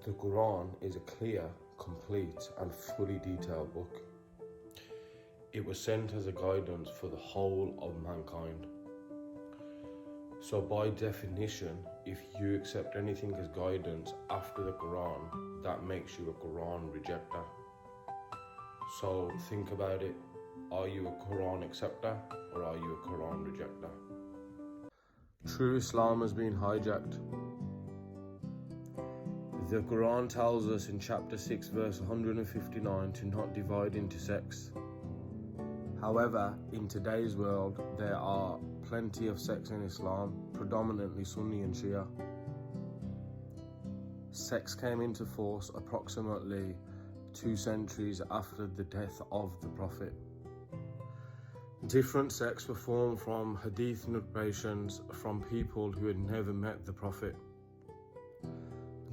The Quran is a clear, complete and fully detailed book. It was sent as a guidance for the whole of mankind. So by definition, if you accept anything as guidance after the Quran, that makes you a Quran rejecter. So think about it. Are you a Quran acceptor or are you a Quran rejecter? True Islam has been hijacked. The Quran tells us in chapter 6 verse 159 to not divide into sects. However, in today's world, there are plenty of sects in Islam, predominantly Sunni and Shia. Sects came into force approximately 2 centuries after the death of the Prophet. Different sects were formed from hadith narrations from people who had never met the Prophet.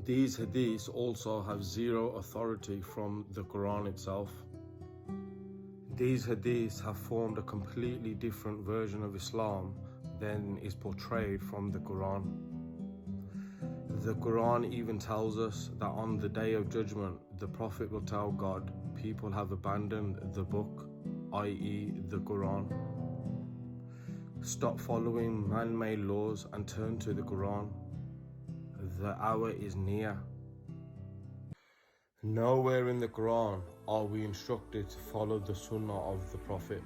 These hadiths also have zero authority from the Quran itself. These hadiths have formed a completely different version of Islam than is portrayed from the Quran. The Quran even tells us that on the Day of Judgment, the Prophet will tell God, people have abandoned the book, i.e. the Quran. Stop following man-made laws and turn to the Quran. The hour is near. Nowhere in the Quran are we instructed to follow the Sunnah of the Prophet.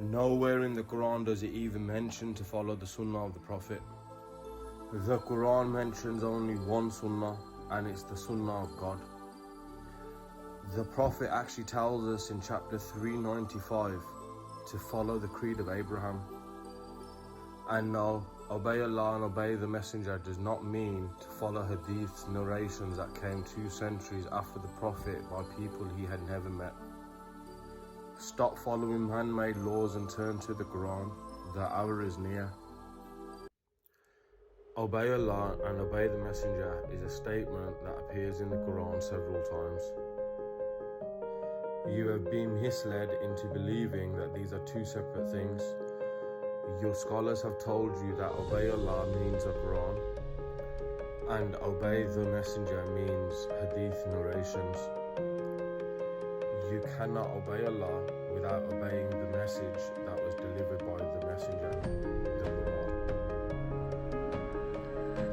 Nowhere in the Quran does it even mention to follow the Sunnah of the Prophet. The Quran mentions only one Sunnah, and it's the Sunnah of God. The Prophet actually tells us in chapter 395 to follow the creed of Abraham. And no, obey Allah and obey the Messenger does not mean to follow hadiths narrations that came 2 centuries after the Prophet by people he had never met. Stop following man-made laws and turn to the Quran. The hour is near. Obey Allah and obey the Messenger is a statement that appears in the Quran several times. You have been misled into believing that these are 2 separate things. Your scholars have told you that obey Allah means the Quran and obey the Messenger means hadith narrations. You cannot obey Allah without obeying the message that was delivered by the Messenger, the Quran.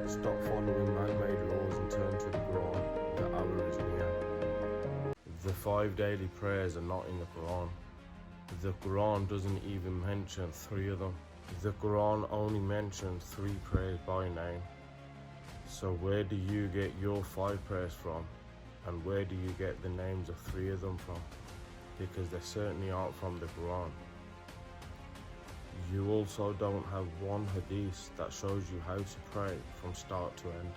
Stop following man-made laws and turn to the Quran. The hour is near. The 5 daily prayers are not in the Quran. The Quran doesn't even mention 3 of them. The Quran only mentions 3 prayers by name. So where do you get your 5 prayers from? And where do you get the names of 3 of them from? Because they certainly aren't from the Quran. You also don't have one hadith that shows you how to pray from start to end.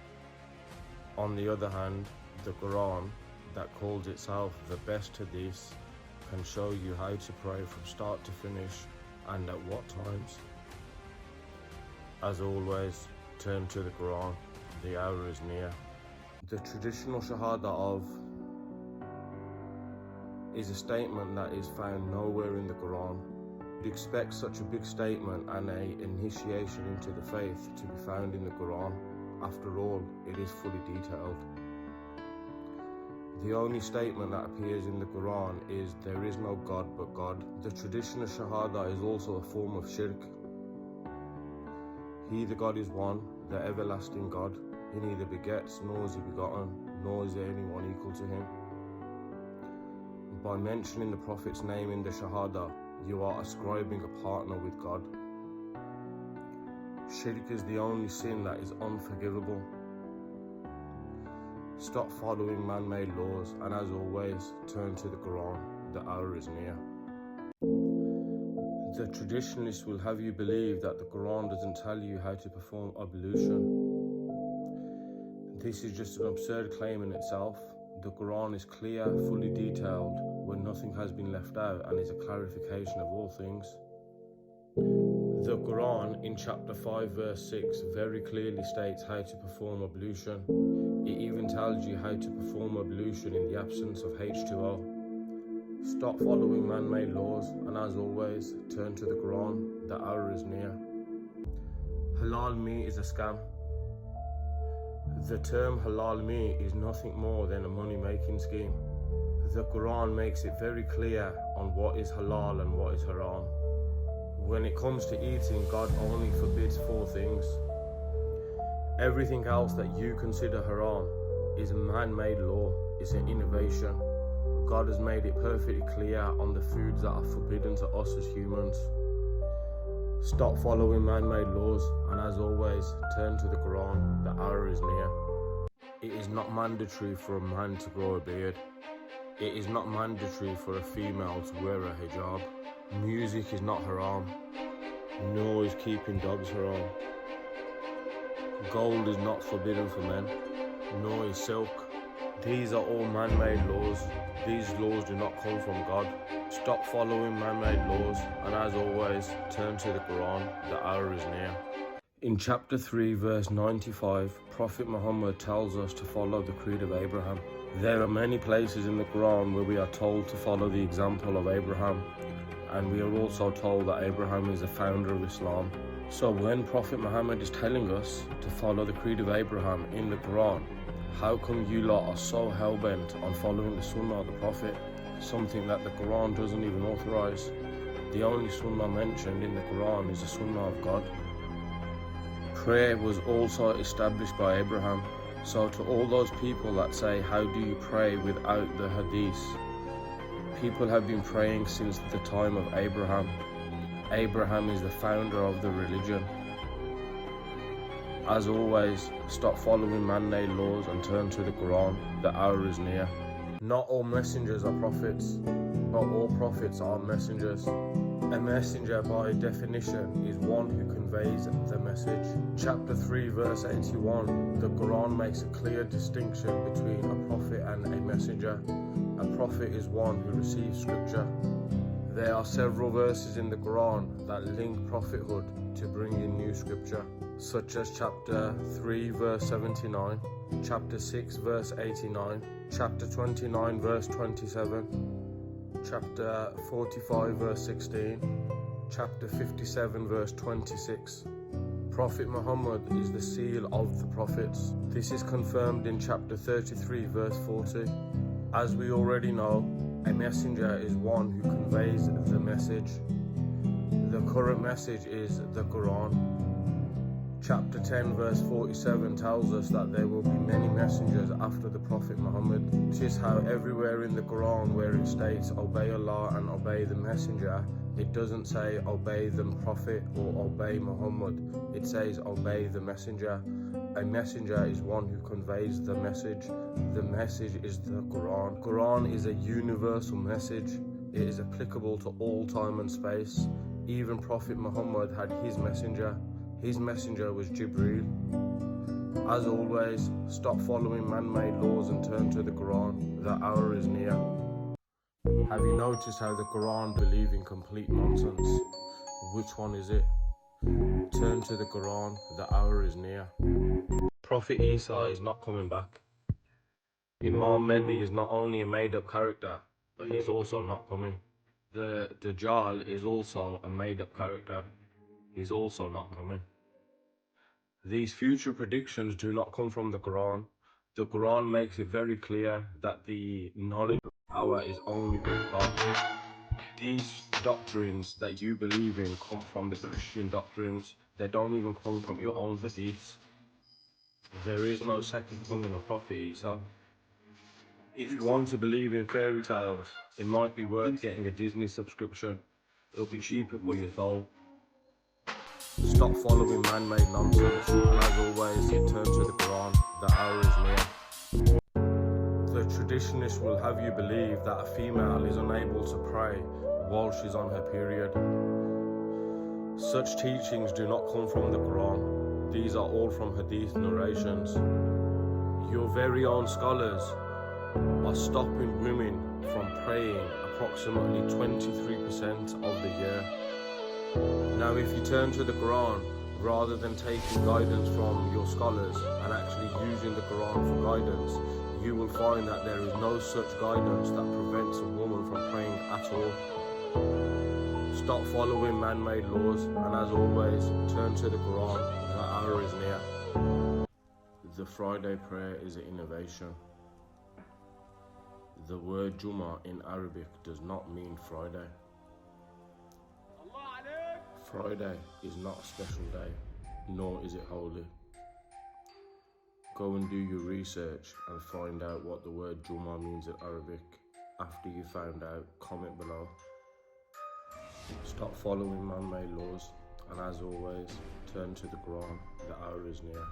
On the other hand, the Quran, that calls itself the best hadith, can show you how to pray from start to finish and at what times. As always, turn to the Quran. The hour is near. The traditional Shahada of is a statement that is found nowhere in the Quran. You'd expect such a big statement and an initiation into the faith to be found in the Quran. After all, it is fully detailed. The only statement that appears in the Quran is there is no God but God. The traditional Shahada is also a form of shirk. He, the God, is one, the everlasting God. He neither begets nor is he begotten, nor is there anyone equal to him. By mentioning the Prophet's name in the Shahada, you are ascribing a partner with God. Shirk is the only sin that is unforgivable. Stop following man-made laws and as always, turn to the Quran. The hour is near. The traditionalists will have you believe that the Quran doesn't tell you how to perform ablution. This is just an absurd claim in itself. The Quran is clear, fully detailed, where nothing has been left out and is a clarification of all things. The Quran in chapter 5 verse 6 very clearly states how to perform ablution. It even tells you how to perform ablution in the absence of H2O. Stop following man-made laws and as always, turn to the Quran. The hour is near. Halal meat is a scam. The term halal meat is nothing more than a money-making scheme. The Quran makes it very clear on what is halal and what is haram. When it comes to eating, God only forbids 4 things. Everything else that you consider haram is a man-made law, it's an innovation. God has made it perfectly clear on the foods that are forbidden to us as humans. Stop following man-made laws, and as always, turn to the Quran. The hour is near. It is not mandatory for a man to grow a beard. It is not mandatory for a female to wear a hijab. Music is not haram, nor is keeping dogs haram. Gold is not forbidden for men, nor is silk. These are all man-made laws. These laws do not come from God. Stop following man-made laws, and as always, turn to the Quran. The hour is near. In chapter 3, verse 95, Prophet Muhammad tells us to follow the creed of Abraham. There are many places in the Quran where we are told to follow the example of Abraham, and we are also told that Abraham is the founder of Islam. So when Prophet Muhammad is telling us to follow the creed of Abraham in the Quran, how come you lot are so hell-bent on following the Sunnah of the Prophet, something that the Quran doesn't even authorize? The only Sunnah mentioned in the Quran is the Sunnah of God. Prayer was also established by Abraham. So to all those people that say, how do you pray without the hadith? People have been praying since the time of Abraham. Abraham is the founder of the religion. As always, stop following man-made laws and turn to the Quran. The hour is near. Not all messengers are prophets, but all prophets are messengers. A messenger, by definition, is one who conveys the message. Chapter 3, verse 81, the Quran makes a clear distinction between a prophet and a messenger. A prophet is one who receives scripture. There are several verses in the Quran that link prophethood to bringing new scripture, such as chapter 3, verse 79, chapter 6, verse 89, chapter 29, verse 27, chapter 45 verse 16, chapter 57 verse 26. Prophet Muhammad is the seal of the prophets. This is confirmed in chapter 33 verse 40. As we already know, a messenger is one who conveys the message. The current message is the Quran. Chapter 10 verse 47 tells us that there will be many messengers after the Prophet Muhammad. Which is how everywhere in the Quran where it states obey Allah and obey the messenger, it doesn't say obey the Prophet or obey Muhammad. It says obey the messenger. A messenger is one who conveys the message. The message is the Quran. Quran is a universal message. It is applicable to all time and space. Even Prophet Muhammad had his messenger. His messenger was Jibreel. As always, stop following man-made laws and turn to the Quran. The hour is near. Have you noticed how the Quran believes in complete nonsense? Which one is it? Turn to the Quran. The hour is near. Prophet Isa is not coming back. Imam Mehdi is not only a made-up character, but he's also not coming. The Dajjal is also a made-up character. He's also not coming. These future predictions do not come from the Quran. The Quran makes it very clear that the knowledge of power is only from God. These doctrines that you believe in come from the Christian doctrines. They don't even come from your own hadiths. There is no second coming of Prophet Isa. If you want to believe in fairy tales, it might be worth getting a Disney subscription. It'll be cheaper for your soul. Stop following man-made nonsense, and as always, turn to the Quran. The hour is near. The traditionalists will have you believe that a female is unable to pray while she's on her period. Such teachings do not come from the Quran. These are all from hadith narrations. Your very own scholars are stopping women from praying approximately 23% of the year. Now if you turn to the Quran, rather than taking guidance from your scholars and actually using the Quran for guidance, you will find that there is no such guidance that prevents a woman from praying at all. Stop following man-made laws, and as always, turn to the Quran. The hour is near. The Friday prayer is an innovation. The word Jummah in Arabic does not mean Friday. Friday is not a special day, nor is it holy. Go and do your research and find out what the word Jummah means in Arabic. After you found out, comment below. Stop following man-made laws, and as always, turn to the Quran. The hour is near.